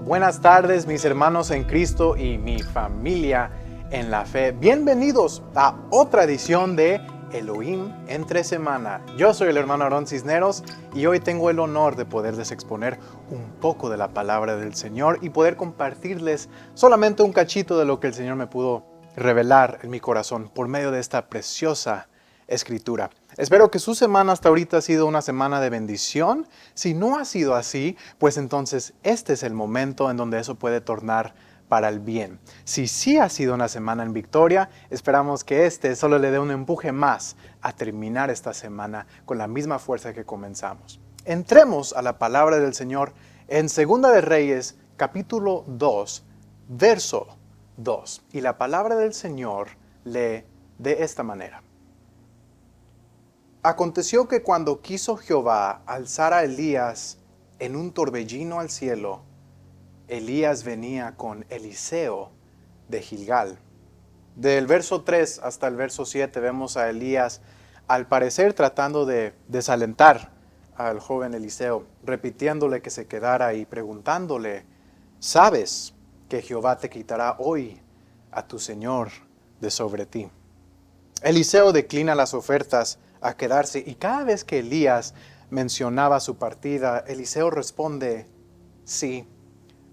Buenas tardes, mis hermanos en Cristo y mi familia en la fe. Bienvenidos a otra edición de Elohim entre semana. Yo soy el hermano Aarón Cisneros y hoy tengo el honor de poderles exponer un poco de la palabra del Señor y poder compartirles solamente un cachito de lo que el Señor me pudo revelar en mi corazón por medio de esta preciosa escritura. Espero que su semana hasta ahorita ha sido una semana de bendición. Si no ha sido así, pues entonces este es el momento en donde eso puede tornar para el bien. Si sí ha sido una semana en victoria, esperamos que este solo le dé un empuje más a terminar esta semana con la misma fuerza que comenzamos. Entremos a la palabra del Señor en Segunda de Reyes, capítulo 2, verso 2. Y la palabra del Señor lee de esta manera. Aconteció que cuando quiso Jehová alzar a Elías en un torbellino al cielo, Elías venía con Eliseo de Gilgal. Del verso 3 hasta el verso 7 vemos a Elías, al parecer tratando de desalentar al joven Eliseo, repitiéndole que se quedara y preguntándole, ¿sabes que Jehová te quitará hoy a tu Señor de sobre ti? Eliseo declina las ofertas a quedarse y cada vez que Elías mencionaba su partida, Eliseo responde, sí,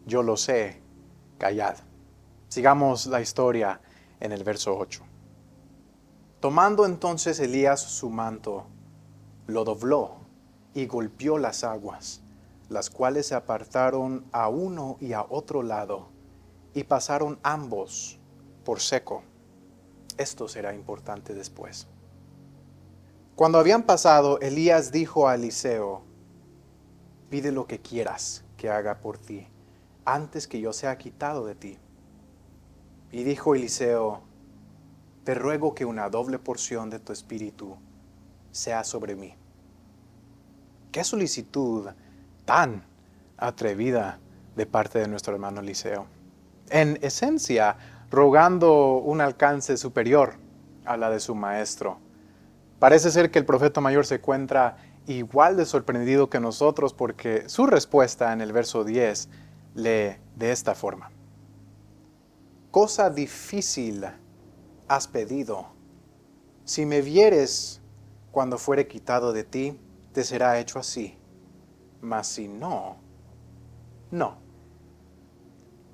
yo lo sé, callad. Sigamos la historia en el verso 8. Tomando entonces Elías su manto, lo dobló y golpeó las aguas, las cuales se apartaron a uno y a otro lado, y pasaron ambos por seco. Esto será importante después. Cuando habían pasado, Elías dijo a Eliseo, pide lo que quieras que haga por ti, antes que yo sea quitado de ti. Y dijo Eliseo, te ruego que una doble porción de tu espíritu sea sobre mí. Qué solicitud tan atrevida de parte de nuestro hermano Eliseo. En esencia, rogando un alcance superior a la de su maestro. Parece ser que el profeta mayor se encuentra igual de sorprendido que nosotros porque su respuesta en el verso 10 lee de esta forma. Cosa difícil has pedido. Si me vieres cuando fuere quitado de ti, te será hecho así. Mas si no, no.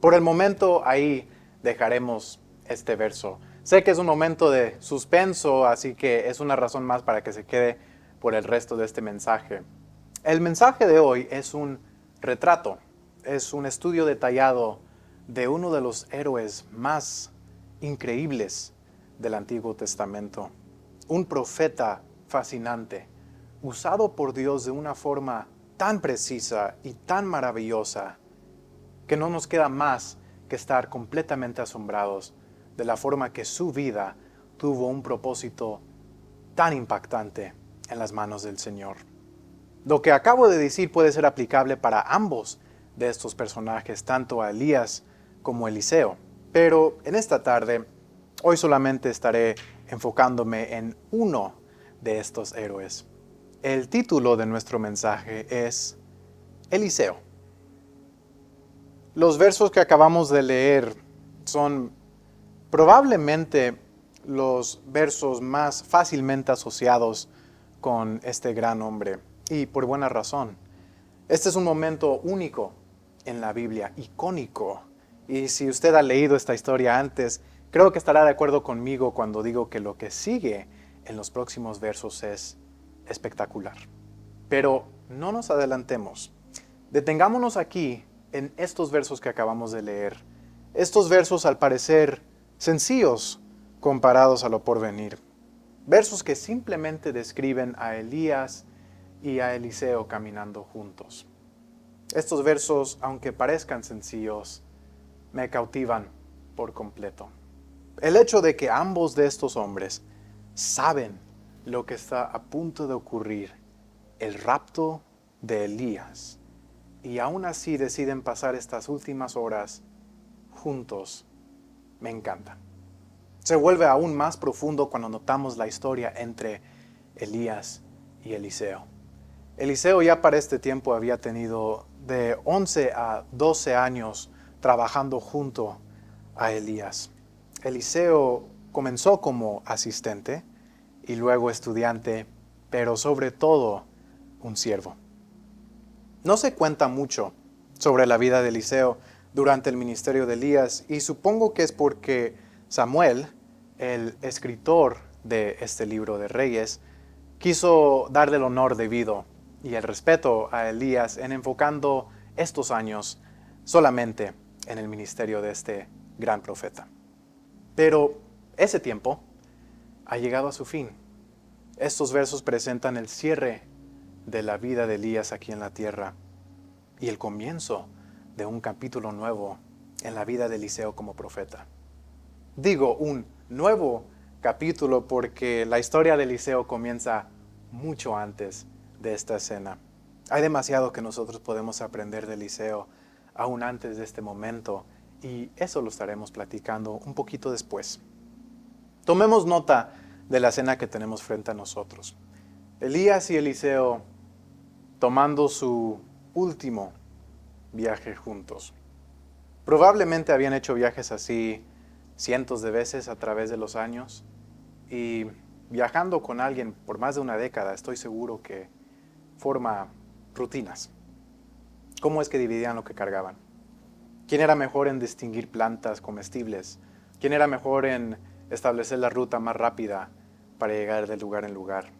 Por el momento ahí dejaremos este verso. Sé que es un momento de suspenso, así que es una razón más para que se quede por el resto de este mensaje. El mensaje de hoy es un retrato, es un estudio detallado de uno de los héroes más increíbles del Antiguo Testamento. Un profeta fascinante, usado por Dios de una forma tan precisa y tan maravillosa que no nos queda más que estar completamente asombrados de la forma que su vida tuvo un propósito tan impactante en las manos del Señor. Lo que acabo de decir puede ser aplicable para ambos de estos personajes, tanto a Elías como a Eliseo. Pero en esta tarde, hoy solamente estaré enfocándome en uno de estos héroes. El título de nuestro mensaje es Eliseo. Los versos que acabamos de leer son probablemente los versos más fácilmente asociados con este gran hombre, y por buena razón. Este es un momento único en la Biblia, icónico, y si usted ha leído esta historia antes, creo que estará de acuerdo conmigo cuando digo que lo que sigue en los próximos versos es espectacular. Pero no nos adelantemos. Detengámonos aquí en estos versos que acabamos de leer. Estos versos, al parecer, sencillos comparados a lo porvenir. Versos que simplemente describen a Elías y a Eliseo caminando juntos. Estos versos, aunque parezcan sencillos, me cautivan por completo. El hecho de que ambos de estos hombres saben lo que está a punto de ocurrir, el rapto de Elías, y aún así deciden pasar estas últimas horas juntos, me encanta. Se vuelve aún más profundo cuando notamos la historia entre Elías y Eliseo. Eliseo ya para este tiempo había tenido de 11 a 12 años trabajando junto a Elías. Eliseo comenzó como asistente y luego estudiante, pero sobre todo un siervo. No se cuenta mucho sobre la vida de Eliseo durante el ministerio de Elías y supongo que es porque Samuel, el escritor de este libro de Reyes, quiso darle el honor debido y el respeto a Elías en enfocando estos años solamente en el ministerio de este gran profeta. Pero ese tiempo ha llegado a su fin. Estos versos presentan el cierre de la vida de Elías aquí en la tierra y el comienzo de un capítulo nuevo en la vida de Eliseo como profeta. Digo un nuevo capítulo porque la historia de Eliseo comienza mucho antes de esta escena. Hay demasiado que nosotros podemos aprender de Eliseo aún antes de este momento y eso lo estaremos platicando un poquito después. Tomemos nota de la escena que tenemos frente a nosotros. Elías y Eliseo tomando su último viaje juntos. Probablemente habían hecho viajes así cientos de veces a través de los años y viajando con alguien por más de una década, estoy seguro que forma rutinas. ¿Cómo es que dividían lo que cargaban? ¿Quién era mejor en distinguir plantas comestibles? ¿Quién era mejor en establecer la ruta más rápida para llegar de lugar en lugar?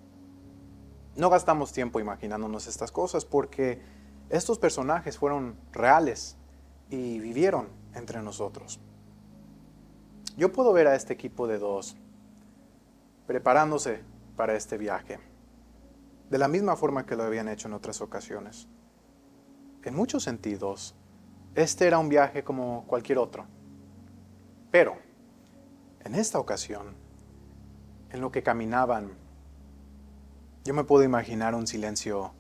No gastamos tiempo imaginándonos estas cosas porque estos personajes fueron reales y vivieron entre nosotros. Yo puedo ver a este equipo de dos preparándose para este viaje, de la misma forma que lo habían hecho en otras ocasiones. En muchos sentidos, este era un viaje como cualquier otro. Pero, en esta ocasión, en lo que caminaban, yo me puedo imaginar un silencio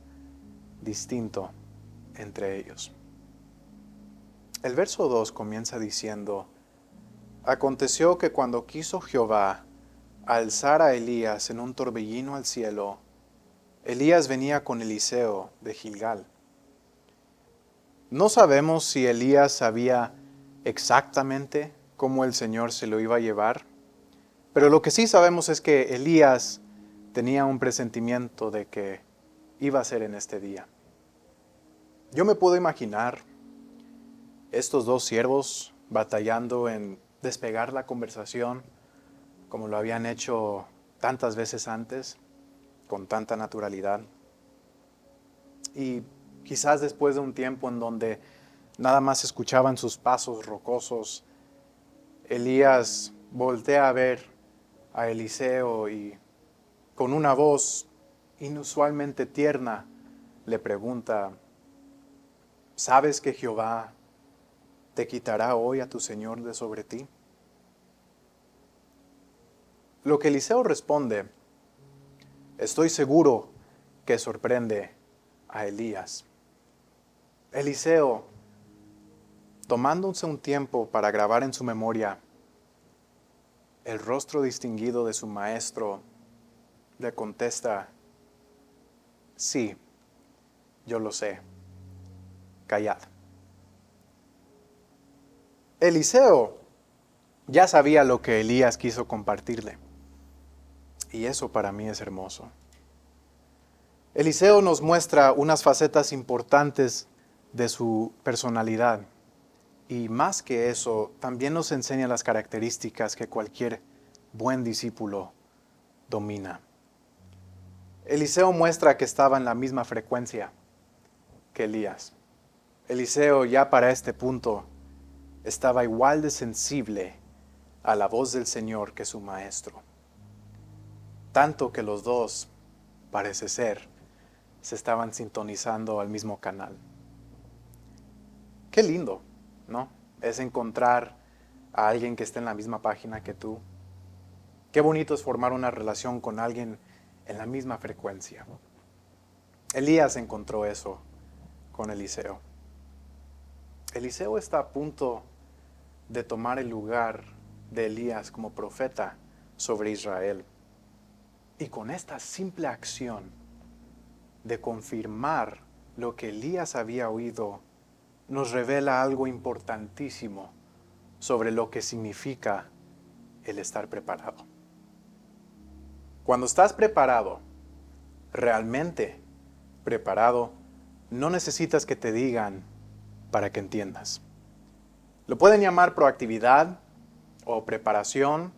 distinto entre ellos. El verso 2 comienza diciendo: Aconteció que cuando quiso Jehová alzar a Elías en un torbellino al cielo, Elías venía con Eliseo de Gilgal. No sabemos si Elías sabía exactamente cómo el Señor se lo iba a llevar, pero lo que sí sabemos es que Elías tenía un presentimiento de que iba a ser en este día. Yo me puedo imaginar estos dos siervos batallando en despegar la conversación como lo habían hecho tantas veces antes, con tanta naturalidad. Y quizás después de un tiempo en donde nada más escuchaban sus pasos rocosos, Elías voltea a ver a Eliseo y con una voz inusualmente tierna le pregunta: ¿sabes que Jehová te quitará hoy a tu Señor de sobre ti? Lo que Eliseo responde, estoy seguro que sorprende a Elías. Eliseo, tomándose un tiempo para grabar en su memoria el rostro distinguido de su maestro, le contesta: sí, yo lo sé, callad. Eliseo ya sabía lo que Elías quiso compartirle, y eso para mí es hermoso. Eliseo nos muestra unas facetas importantes de su personalidad, y más que eso, también nos enseña las características que cualquier buen discípulo domina. Eliseo muestra que estaba en la misma frecuencia que Elías. Eliseo ya para este punto estaba igual de sensible a la voz del Señor que su maestro. Tanto que los dos, parece ser, se estaban sintonizando al mismo canal. Qué lindo, ¿no? Es encontrar a alguien que esté en la misma página que tú. Qué bonito es formar una relación con alguien en la misma frecuencia. Elías encontró eso con Eliseo. Eliseo está a punto de tomar el lugar de Elías como profeta sobre Israel. Y con esta simple acción, de confirmar lo que Elías había oído, nos revela algo importantísimo sobre lo que significa el estar preparado. Cuando estás preparado, realmente preparado, no necesitas que te digan para que entiendas. Lo pueden llamar proactividad o preparación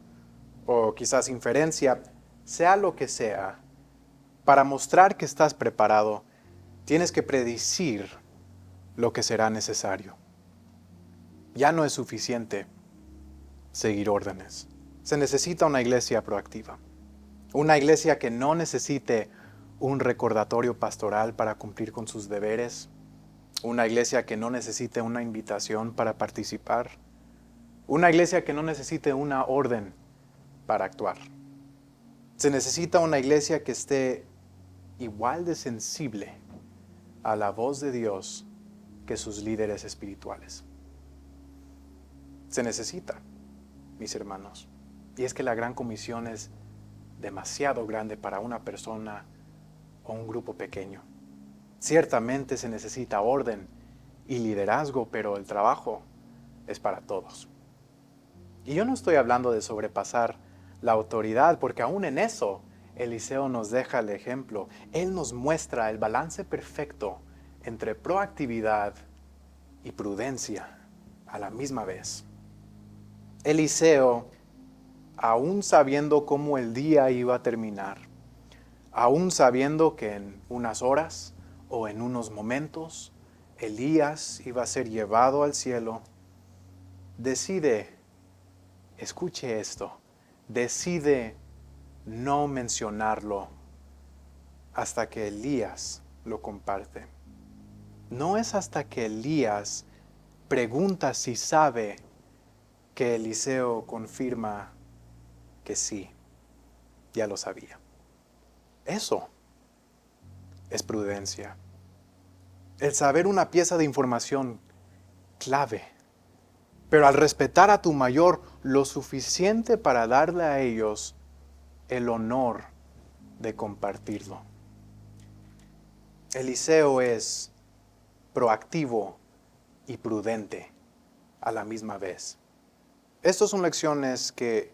o quizás inferencia, sea lo que sea. Para mostrar que estás preparado, tienes que predecir lo que será necesario. Ya no es suficiente seguir órdenes. Se necesita una iglesia proactiva. Una iglesia que no necesite un recordatorio pastoral para cumplir con sus deberes. Una iglesia que no necesite una invitación para participar. Una iglesia que no necesite una orden para actuar. Se necesita una iglesia que esté igual de sensible a la voz de Dios que sus líderes espirituales. Se necesita, mis hermanos. Y es que la Gran Comisión es demasiado grande para una persona o un grupo pequeño. Ciertamente se necesita orden y liderazgo, pero el trabajo es para todos. Y yo no estoy hablando de sobrepasar la autoridad, porque aún en eso Eliseo nos deja el ejemplo. Él nos muestra el balance perfecto entre proactividad y prudencia a la misma vez. Eliseo, aún sabiendo cómo el día iba a terminar, aún sabiendo que en unas horas o en unos momentos Elías iba a ser llevado al cielo, decide, escuche esto, decide no mencionarlo hasta que Elías lo comparte. No es hasta que Elías pregunta si sabe que Eliseo confirma que sí, ya lo sabía. Eso es prudencia. El saber una pieza de información clave, pero al respetar a tu mayor lo suficiente para darle a ellos el honor de compartirlo. Eliseo es proactivo y prudente a la misma vez. Estas son lecciones que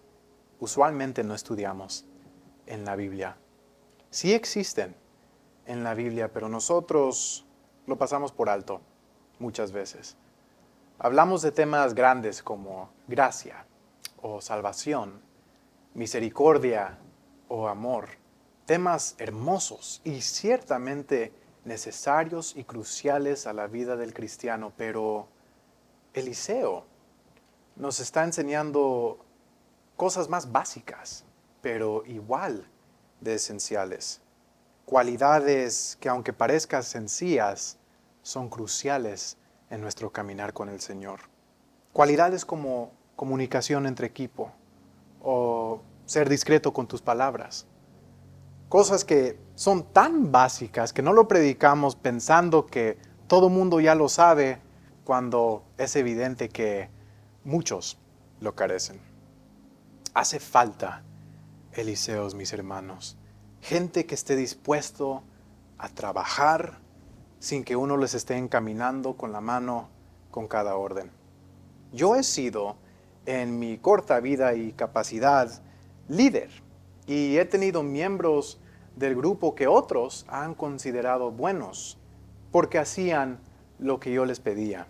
usualmente no estudiamos en la Biblia. Sí existen en la Biblia, pero nosotros lo pasamos por alto muchas veces. Hablamos de temas grandes como gracia o salvación, misericordia o amor. Temas hermosos y ciertamente necesarios y cruciales a la vida del cristiano, pero Eliseo nos está enseñando cosas más básicas, pero igual de esenciales. Cualidades que, aunque parezcan sencillas, son cruciales en nuestro caminar con el Señor. Cualidades como comunicación entre equipo o ser discreto con tus palabras. Cosas que son tan básicas que no lo predicamos pensando que todo mundo ya lo sabe, cuando es evidente que muchos lo carecen. Hace falta, Eliseos, mis hermanos, gente que esté dispuesto a trabajar sin que uno les esté encaminando con la mano con cada orden. Yo he sido, en mi corta vida y capacidad, líder, y he tenido miembros del grupo que otros han considerado buenos, porque hacían lo que yo les pedía.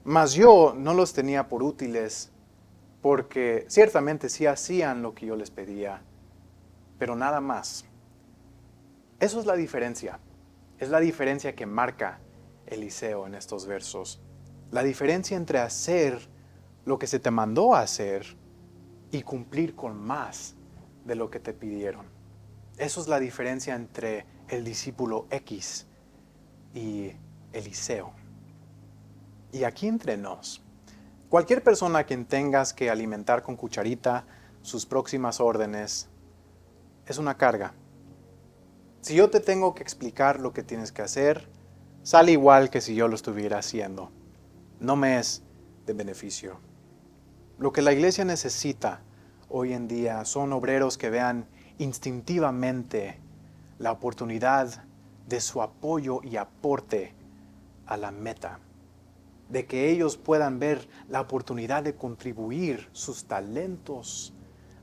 Mas yo no los tenía por útiles, porque ciertamente sí hacían lo que yo les pedía, pero nada más. Eso es la diferencia. Es la diferencia que marca Eliseo en estos versos. La diferencia entre hacer lo que se te mandó a hacer y cumplir con más de lo que te pidieron. Eso es la diferencia entre el discípulo X y Eliseo. Y aquí entre nos, cualquier persona a quien tengas que alimentar con cucharita sus próximas órdenes es una carga. Si yo te tengo que explicar lo que tienes que hacer, sale igual que si yo lo estuviera haciendo. No me es de beneficio. Lo que la iglesia necesita hoy en día son obreros que vean instintivamente la oportunidad de su apoyo y aporte a la meta, de que ellos puedan ver la oportunidad de contribuir sus talentos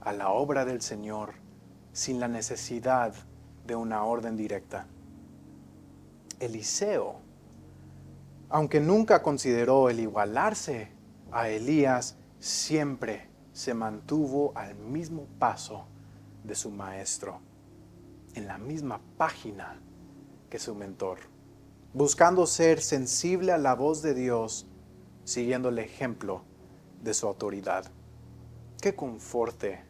a la obra del Señor sin la necesidad de una orden directa. Eliseo, aunque nunca consideró el igualarse a Elías, siempre se mantuvo al mismo paso de su maestro, en la misma página que su mentor, buscando ser sensible a la voz de Dios, siguiendo el ejemplo de su autoridad. Qué conforte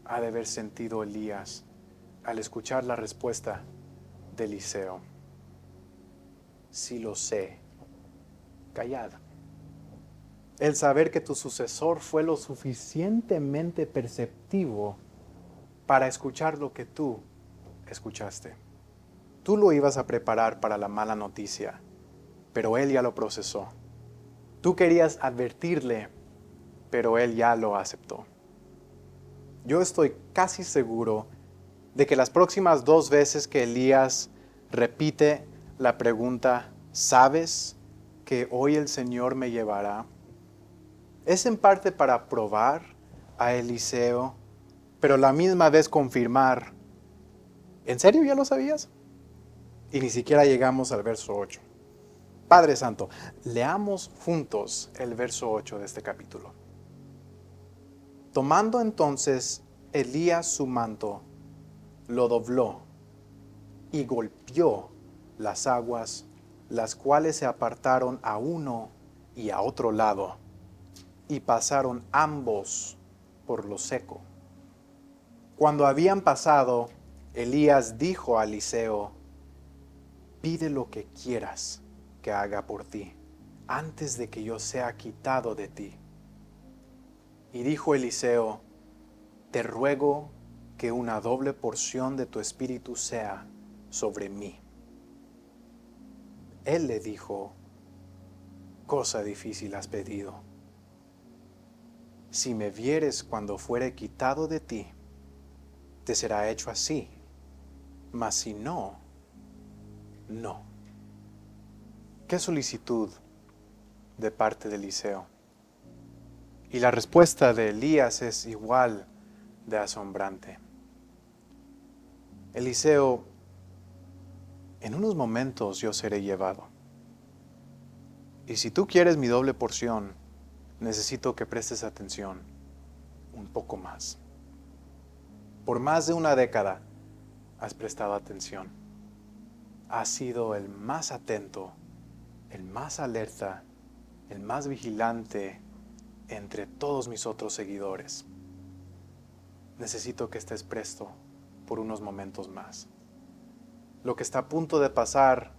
ha de haber sentido Elías al escuchar la respuesta de Eliseo. Sí lo sé, callad. El saber que tu sucesor fue lo suficientemente perceptivo para escuchar lo que tú escuchaste. Tú lo ibas a preparar para la mala noticia, pero él ya lo procesó. Tú querías advertirle, pero él ya lo aceptó. Yo estoy casi seguro de que las próximas 2 veces que Elías repite la pregunta, ¿sabes que hoy el Señor me llevará?, es en parte para probar a Eliseo, pero a la misma vez confirmar, ¿en serio ya lo sabías? Y ni siquiera llegamos al verso 8. Padre Santo, leamos juntos el verso 8 de este capítulo. Tomando entonces Elías su manto, lo dobló y golpeó las aguas, las cuales se apartaron a uno y a otro lado, y pasaron ambos por lo seco. Cuando habían pasado, Elías dijo a Eliseo, pide lo que quieras que haga por ti, antes de que yo sea quitado de ti. Y dijo Eliseo, te ruego que una doble porción de tu espíritu sea sobre mí. Él le dijo, cosa difícil has pedido. Si me vieres cuando fuere quitado de ti, te será hecho así, mas si no, no. ¿Qué solicitud de parte de Eliseo? Y la respuesta de Elías es igual de asombrante. Eliseo, en unos momentos yo seré llevado. Y si tú quieres mi doble porción, necesito que prestes atención un poco más. Por más de una década has prestado atención. Has sido el más atento, el más alerta, el más vigilante entre todos mis otros seguidores. Necesito que estés presto por unos momentos más. Lo que está a punto de pasar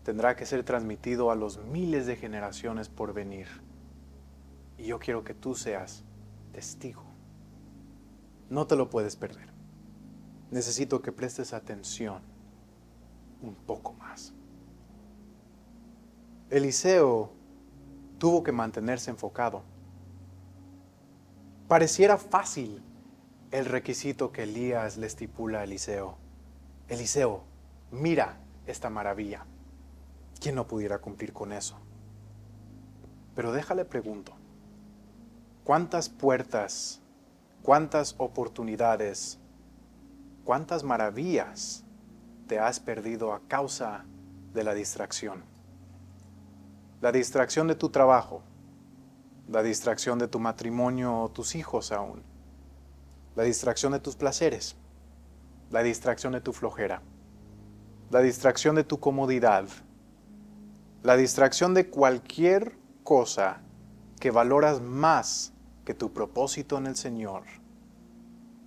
tendrá que ser transmitido a los miles de generaciones por venir. Y yo quiero que tú seas testigo. No te lo puedes perder. Necesito que prestes atención un poco más. Eliseo tuvo que mantenerse enfocado. Pareciera fácil el requisito que Elías le estipula a Eliseo. Eliseo, mira esta maravilla. ¿Quién no pudiera cumplir con eso? Pero déjale pregunto, ¿cuántas puertas, cuántas oportunidades, cuántas maravillas te has perdido a causa de la distracción? La distracción de tu trabajo, la distracción de tu matrimonio o tus hijos aún, la distracción de tus placeres, la distracción de tu flojera, la distracción de tu comodidad, la distracción de cualquier cosa que valoras más que tu propósito en el Señor,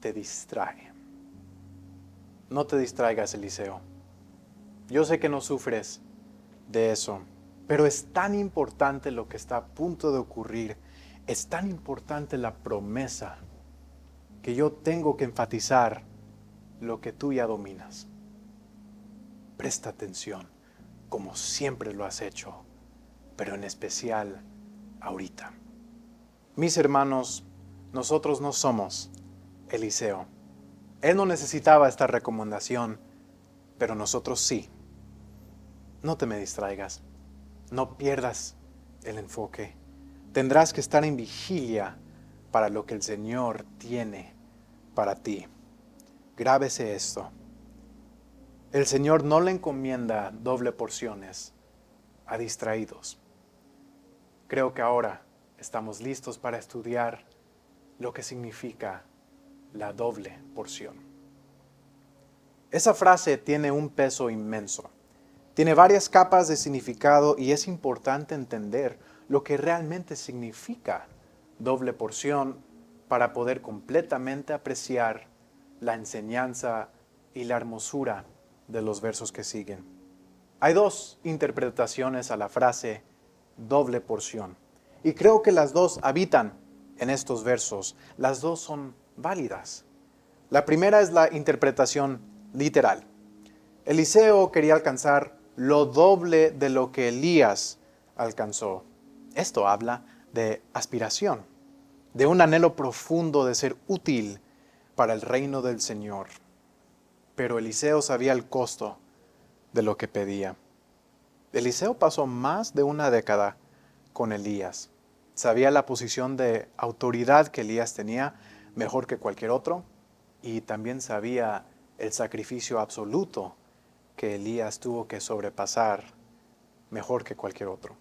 te distrae. No te distraigas, Eliseo. Yo sé que no sufres de eso, pero es tan importante lo que está a punto de ocurrir, es tan importante la promesa, que yo tengo que enfatizar lo que tú ya dominas. Presta atención, como siempre lo has hecho, pero en especial ahorita. Mis hermanos, nosotros no somos Eliseo. Él no necesitaba esta recomendación, pero nosotros sí. no te me distraigas, no pierdas el enfoque. Tendrás que estar en vigilia para lo que el Señor tiene para ti. Grábese esto. El Señor no le encomienda doble porciones a distraídos. Creo que ahora estamos listos para estudiar lo que significa la doble porción. Esa frase tiene un peso inmenso. Tiene varias capas de significado y es importante entender lo que realmente significa doble porción para poder completamente apreciar la enseñanza y la hermosura de los versos que siguen. Hay dos interpretaciones a la frase doble porción y creo que las dos habitan en estos versos. Las dos son válidas. La primera es la interpretación literal. Eliseo quería alcanzar lo doble de lo que Elías alcanzó. Esto habla de aspiración, de un anhelo profundo de ser útil para el reino del Señor. Pero Eliseo sabía el costo de lo que pedía. Eliseo pasó más de una década con Elías. Sabía la posición de autoridad que Elías tenía mejor que cualquier otro y también sabía el sacrificio absoluto que Elías tuvo que sobrepasar mejor que cualquier otro.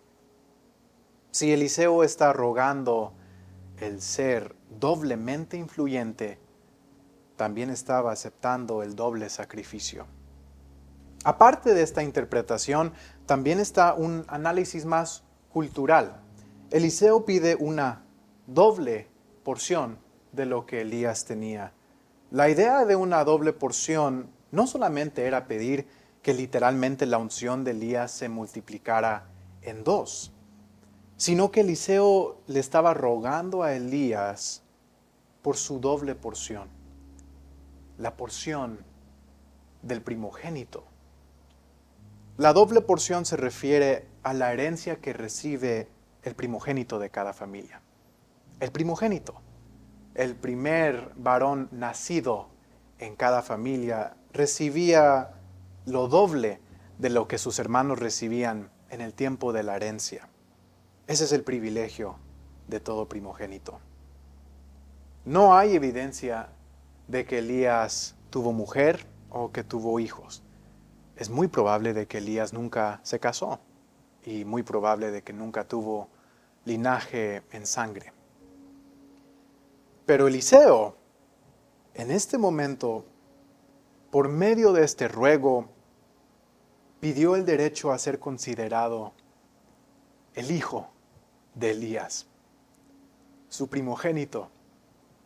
Si Eliseo está rogando el ser doblemente influyente, también estaba aceptando el doble sacrificio. Aparte de esta interpretación, también está un análisis más cultural. Eliseo pide una doble porción de lo que Elías tenía. La idea de una doble porción no solamente era pedir que literalmente la unción de Elías se multiplicara en dos, sino que Eliseo le estaba rogando a Elías por su doble porción, la porción del primogénito. La doble porción se refiere a la herencia que recibe el primogénito de cada familia. El primogénito, el primer varón nacido en cada familia, recibía lo doble de lo que sus hermanos recibían en el tiempo de la herencia. Ese es el privilegio de todo primogénito. No hay evidencia de que Elías tuvo mujer o que tuvo hijos. Es muy probable de que Elías nunca se casó y muy probable de que nunca tuvo linaje en sangre. Pero Eliseo, en este momento, por medio de este ruego, pidió el derecho a ser considerado el hijo de Elías, su primogénito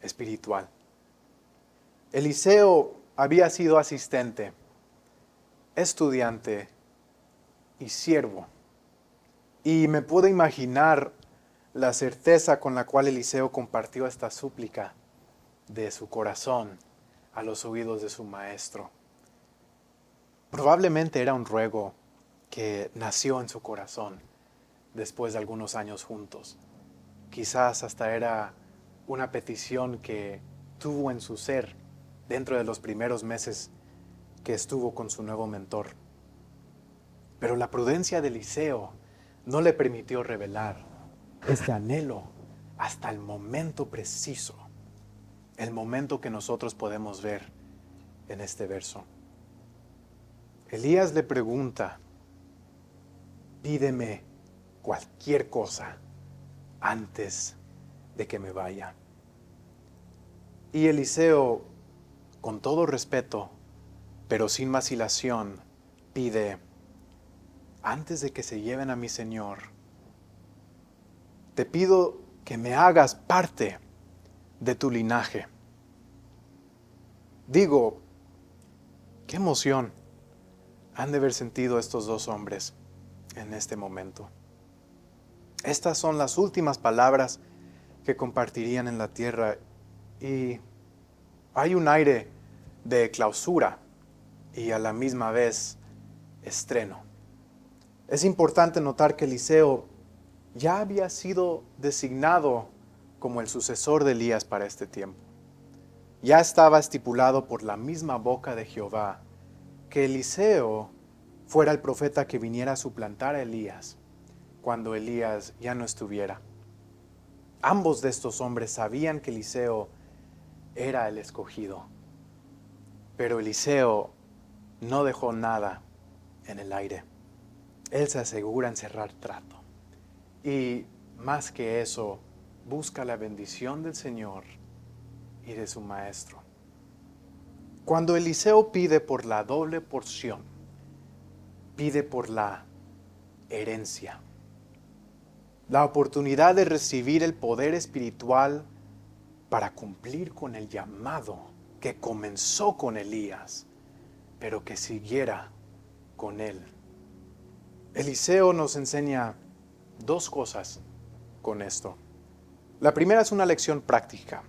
espiritual. Eliseo había sido asistente, estudiante y siervo. Y me puedo imaginar la certeza con la cual Eliseo compartió esta súplica de su corazón a los oídos de su maestro. Probablemente era un ruego que nació en su corazón después de algunos años juntos. Quizás hasta era una petición que tuvo en su ser dentro de los primeros meses que estuvo con su nuevo mentor. Pero la prudencia de Eliseo no le permitió revelar este anhelo hasta el momento preciso, el momento que nosotros podemos ver en este verso. Elías le pregunta, pídeme cualquier cosa antes de que me vaya. Y Eliseo, con todo respeto, pero sin vacilación, pide, antes de que se lleven a mi Señor, te pido que me hagas parte de tu linaje. Digo, qué emoción han de haber sentido estos dos hombres en este momento. Estas son las últimas palabras que compartirían en la tierra y hay un aire de clausura y a la misma vez estreno. Es importante notar que Eliseo ya había sido designado como el sucesor de Elías para este tiempo. Ya estaba estipulado por la misma boca de Jehová que Eliseo fuera el profeta que viniera a suplantar a Elías cuando Elías ya no estuviera. Ambos de estos hombres sabían que Eliseo era el escogido, pero Eliseo no dejó nada en el aire. Él se asegura en cerrar trato. Y más que eso, busca la bendición del Señor y de su maestro. Cuando Eliseo pide por la doble porción, pide por la herencia, la oportunidad de recibir el poder espiritual para cumplir con el llamado que comenzó con Elías, pero que siguiera con él. Eliseo nos enseña dos cosas con esto. La primera es una lección práctica.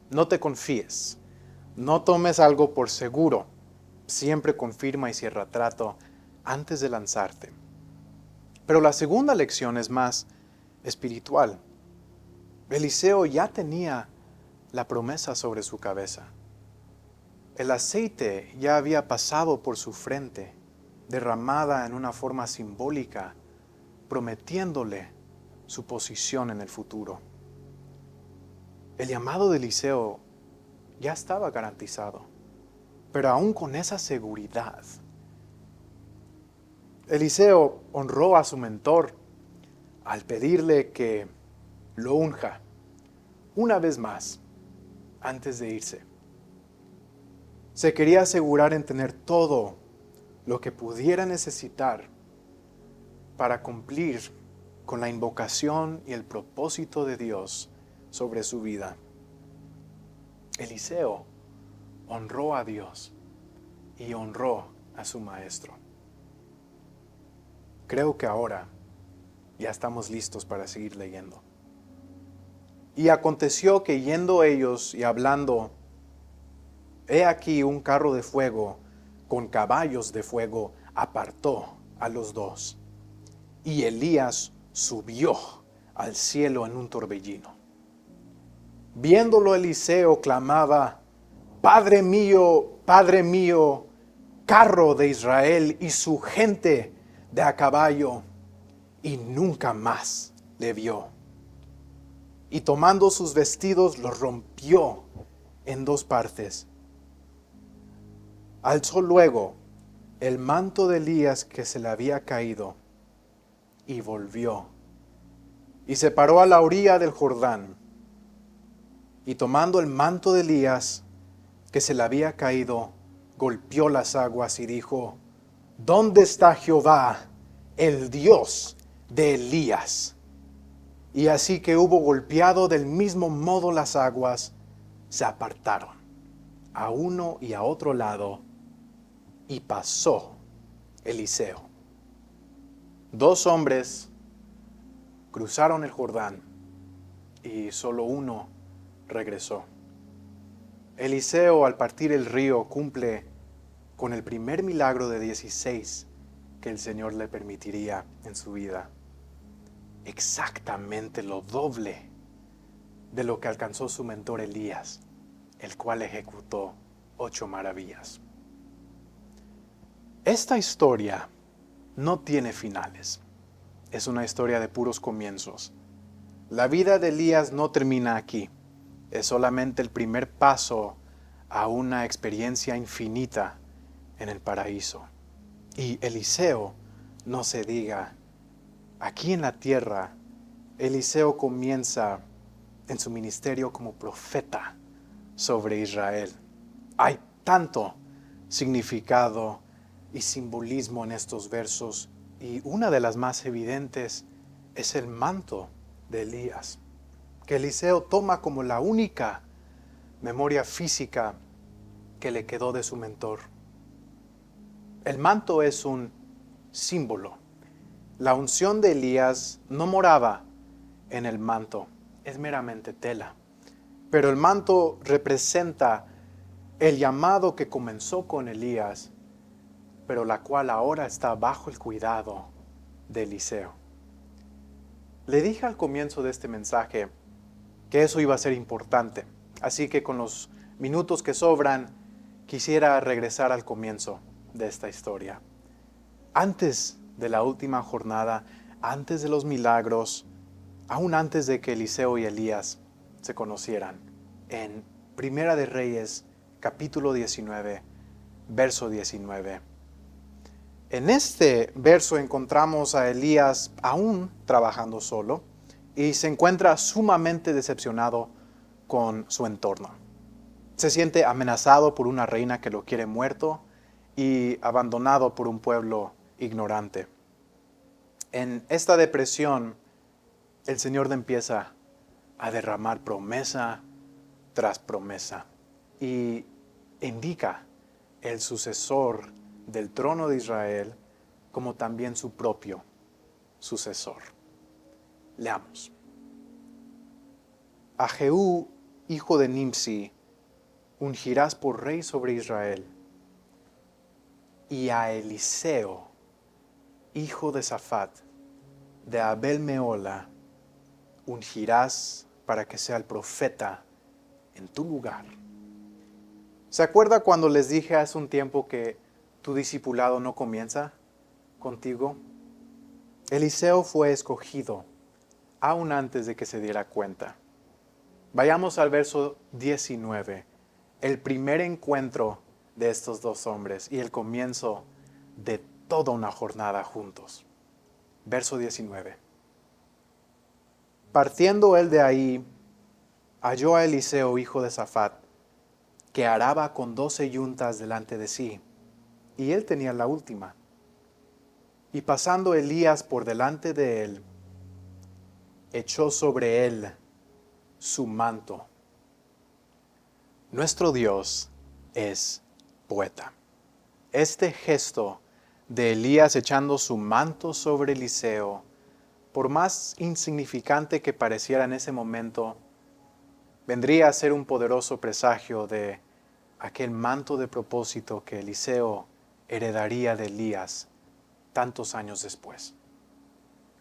No te confíes. No tomes algo por seguro. Siempre confirma y cierra trato antes de lanzarte. Pero la segunda lección es más espiritual. Eliseo ya tenía la promesa sobre su cabeza. El aceite ya había pasado por su frente, derramada en una forma simbólica, prometiéndole su posición en el futuro. El llamado de Eliseo ya estaba garantizado, pero aún con esa seguridad, Eliseo honró a su mentor al pedirle que lo unja una vez más antes de irse. Se quería asegurar en tener todo lo que pudiera necesitar para cumplir con la invocación y el propósito de Dios sobre su vida. Eliseo honró a Dios y honró a su maestro. Creo que ahora ya estamos listos para seguir leyendo. Y aconteció que yendo ellos y hablando, he aquí un carro de fuego con caballos de fuego apartó a los dos. Y Elías subió al cielo en un torbellino. Viéndolo Eliseo clamaba: Padre mío, carro de Israel y su gente de a caballo. Y nunca más le vio. Y tomando sus vestidos los rompió en dos partes. Alzó luego el manto de Elías que se le había caído y volvió. Y se paró a la orilla del Jordán. Y tomando el manto de Elías que se le había caído, golpeó las aguas y dijo: ¿Dónde está Jehová, el Dios de Elías? Y así que hubo golpeado del mismo modo las aguas, se apartaron a uno y a otro lado, y pasó Eliseo. Dos hombres cruzaron el Jordán y solo uno regresó. Eliseo, al partir el río, cumple con el primer milagro de 16 que el Señor le permitiría en su vida. Exactamente lo doble de lo que alcanzó su mentor Elías, el cual ejecutó 8 maravillas. Esta historia no tiene finales. Es una historia de puros comienzos. La vida de Elías no termina aquí. Es solamente el primer paso a una experiencia infinita en el paraíso. Y Eliseo, no se diga, aquí en la tierra, Eliseo comienza en su ministerio como profeta sobre Israel. Hay tanto significado y simbolismo en estos versos, y una de las más evidentes es el manto de Elías, que Eliseo toma como la única memoria física que le quedó de su mentor. El manto es un símbolo. La unción de Elías no moraba en el manto, es meramente tela. Pero el manto representa el llamado que comenzó con Elías, pero la cual ahora está bajo el cuidado de Eliseo. Le dije al comienzo de este mensaje que eso iba a ser importante, así que con los minutos que sobran, quisiera regresar al comienzo de esta historia. antes de la última jornada, antes de los milagros, aún antes de que Eliseo y Elías se conocieran. En Primera de Reyes, capítulo 19, verso 19. En este verso encontramos a Elías aún trabajando solo y se encuentra sumamente decepcionado con su entorno. Se siente amenazado por una reina que lo quiere muerto y abandonado por un pueblo ignorante. En esta depresión, el Señor empieza a derramar promesa tras promesa y indica el sucesor del trono de Israel como también su propio sucesor. Leamos. A Jehú, hijo de Nimsi, ungirás por rey sobre Israel, y a Eliseo, hijo de Safat, de Abel Meola, ungirás para que sea el profeta en tu lugar. ¿Se acuerda cuando les dije hace un tiempo que tu discipulado no comienza contigo? Eliseo fue escogido aún antes de que se diera cuenta. Vayamos al verso 19, el primer encuentro de estos dos hombres y el comienzo de toda una jornada juntos. Verso 19. Partiendo él de ahí, halló a Eliseo, hijo de Safat, que araba con 12 yuntas delante de sí, y él tenía la última. Y pasando Elías por delante de él, echó sobre él su manto. Nuestro Dios es poeta. Este gesto de Elías echando su manto sobre Eliseo, por más insignificante que pareciera en ese momento, vendría a ser un poderoso presagio de aquel manto de propósito que Eliseo heredaría de Elías tantos años después.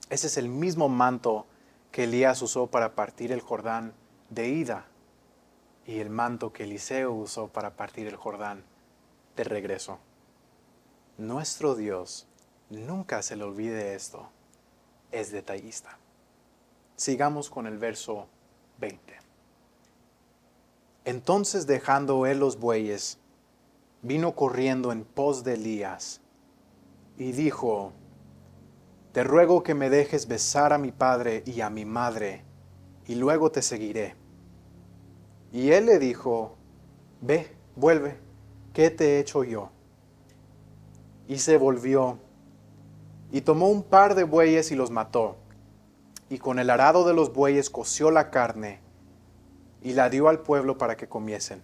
Ese es el mismo manto que Elías usó para partir el Jordán de ida y el manto que Eliseo usó para partir el Jordán de regreso. Nuestro Dios, nunca se le olvide esto, es detallista. Sigamos con el verso 20. Entonces, dejando él los bueyes, vino corriendo en pos de Elías y dijo: Te ruego que me dejes besar a mi padre y a mi madre, y luego te seguiré. Y él le dijo: Ve, vuelve, ¿qué te he hecho yo? Y se volvió, y tomó un par de bueyes y los mató, y con el arado de los bueyes coció la carne, y la dio al pueblo para que comiesen.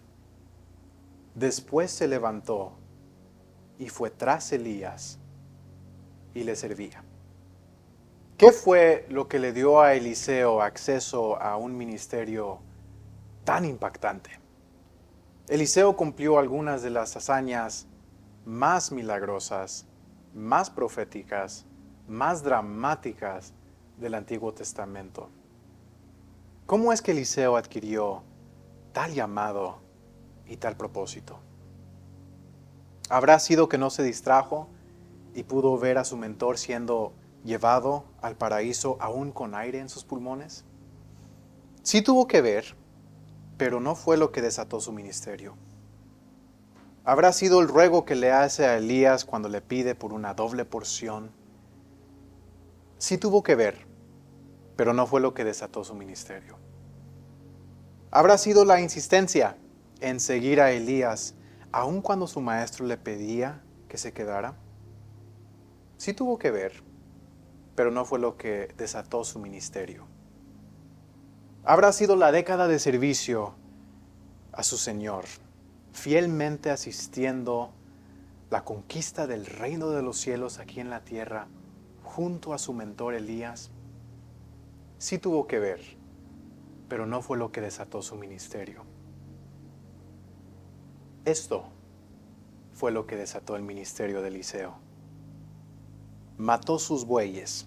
Después se levantó, y fue tras Elías, y le servía. ¿Qué fue lo que le dio a Eliseo acceso a un ministerio tan impactante? Eliseo cumplió algunas de las hazañas más milagrosas, más proféticas, más dramáticas del Antiguo Testamento. ¿Cómo es que Eliseo adquirió tal llamado y tal propósito? ¿Habrá sido que no se distrajo y pudo ver a su mentor siendo llevado al paraíso aún con aire en sus pulmones? Sí tuvo que ver, pero no fue lo que desató su ministerio. ¿Habrá sido el ruego que le hace a Elías cuando le pide por una doble porción? Sí tuvo que ver, pero no fue lo que desató su ministerio. ¿Habrá sido la insistencia en seguir a Elías aun cuando su maestro le pedía que se quedara? Sí tuvo que ver, pero no fue lo que desató su ministerio. ¿Habrá sido la década de servicio a su Señor, fielmente asistiendo la conquista del reino de los cielos aquí en la tierra junto a su mentor Elías? Sí tuvo que ver, pero no fue lo que desató su ministerio. Esto fue lo que desató el ministerio de Eliseo. Mató sus bueyes,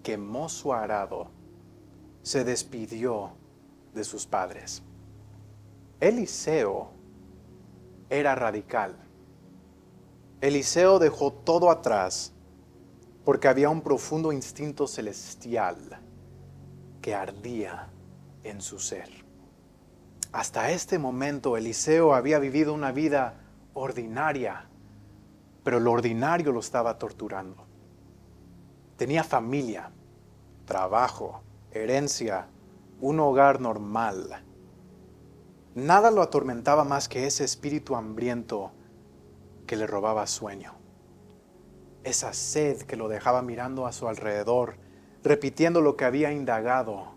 quemó su arado, se despidió de sus padres. Eliseo era radical. Eliseo dejó todo atrás porque había un profundo instinto celestial que ardía en su ser. Hasta este momento Eliseo había vivido una vida ordinaria, pero lo ordinario lo estaba torturando. Tenía familia, trabajo, herencia, un hogar normal. Nada lo atormentaba más que ese espíritu hambriento que le robaba sueño. Esa sed que lo dejaba mirando a su alrededor, repitiendo lo que había indagado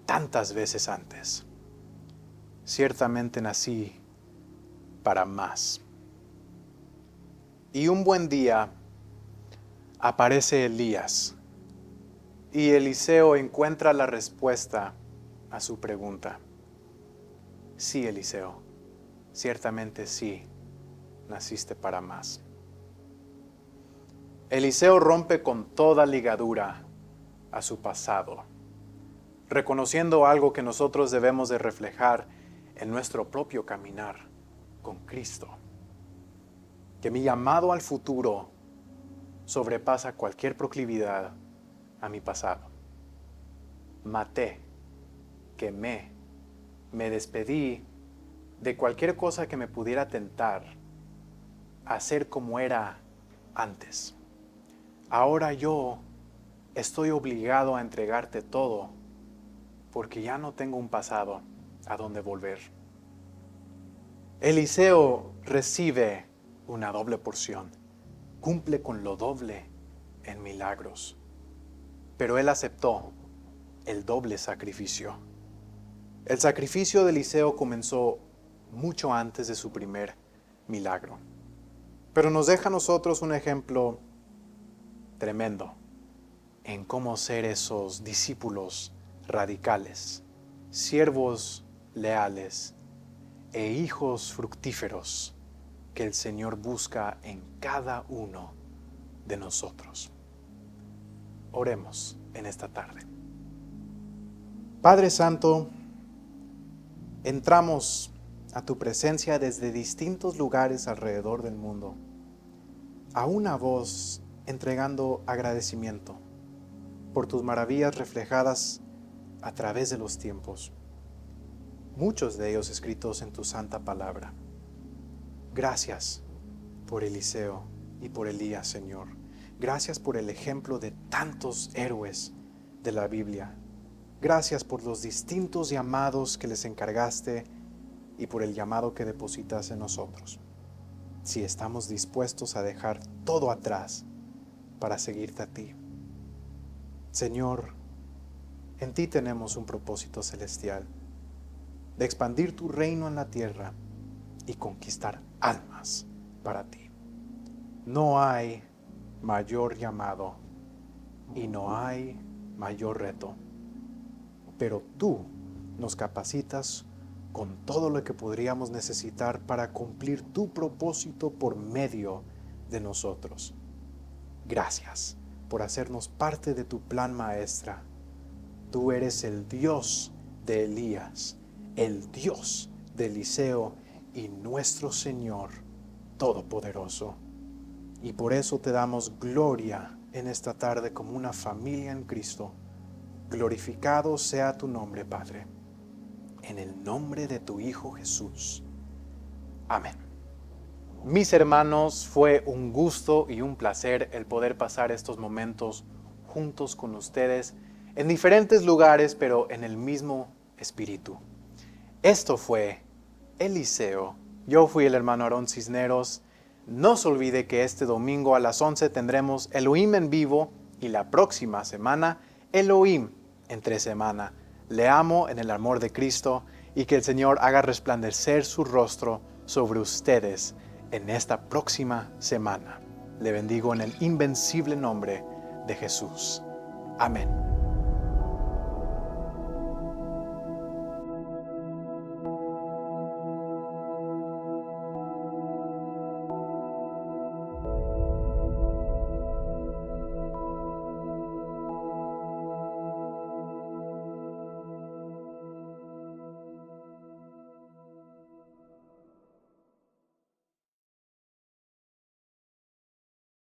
tantas veces antes. Ciertamente nací para más. Y un buen día aparece Elías y Eliseo encuentra la respuesta a su pregunta. Sí, Eliseo, ciertamente sí, naciste para más. Eliseo rompe con toda ligadura a su pasado, reconociendo algo que nosotros debemos de reflejar en nuestro propio caminar con Cristo. Que mi llamado al futuro sobrepasa cualquier proclividad a mi pasado. Maté, quemé, me despedí de cualquier cosa que me pudiera tentar a ser como era antes. Ahora yo estoy obligado a entregarte todo porque ya no tengo un pasado a donde volver. Eliseo recibe una doble porción, cumple con lo doble en milagros, pero él aceptó el doble sacrificio. El sacrificio de Eliseo comenzó mucho antes de su primer milagro, pero nos deja a nosotros un ejemplo tremendo en cómo ser esos discípulos radicales, siervos leales e hijos fructíferos que el Señor busca en cada uno de nosotros. Oremos en esta tarde. Padre Santo, entramos a tu presencia desde distintos lugares alrededor del mundo, a una voz entregando agradecimiento por tus maravillas reflejadas a través de los tiempos, muchos de ellos escritos en tu santa palabra. Gracias por Eliseo y por Elías, Señor. Gracias por el ejemplo de tantos héroes de la Biblia. Gracias por los distintos llamados que les encargaste y por el llamado que depositas en nosotros. Si estamos dispuestos a dejar todo atrás para seguirte a ti. Señor, en ti tenemos un propósito celestial de expandir tu reino en la tierra y conquistar almas para ti. No hay mayor llamado y no hay mayor reto, pero tú nos capacitas con todo lo que podríamos necesitar para cumplir tu propósito por medio de nosotros. Gracias por hacernos parte de tu plan maestra. Tú eres el Dios de Elías, el Dios de Eliseo y nuestro Señor Todopoderoso. Y por eso te damos gloria en esta tarde como una familia en Cristo. Glorificado sea tu nombre, Padre. En el nombre de tu Hijo Jesús. Amén. Mis hermanos, fue un gusto y un placer el poder pasar estos momentos juntos con ustedes en diferentes lugares, pero en el mismo espíritu. Esto fue Eliseo. Yo fui el hermano Aarón Cisneros. No se olvide que este domingo a las 11 tendremos Elohim en vivo y la próxima semana Elohim entre semana. Le amo en el amor de Cristo y que el Señor haga resplandecer su rostro sobre ustedes en esta próxima semana. Le bendigo en el invencible nombre de Jesús. Amén.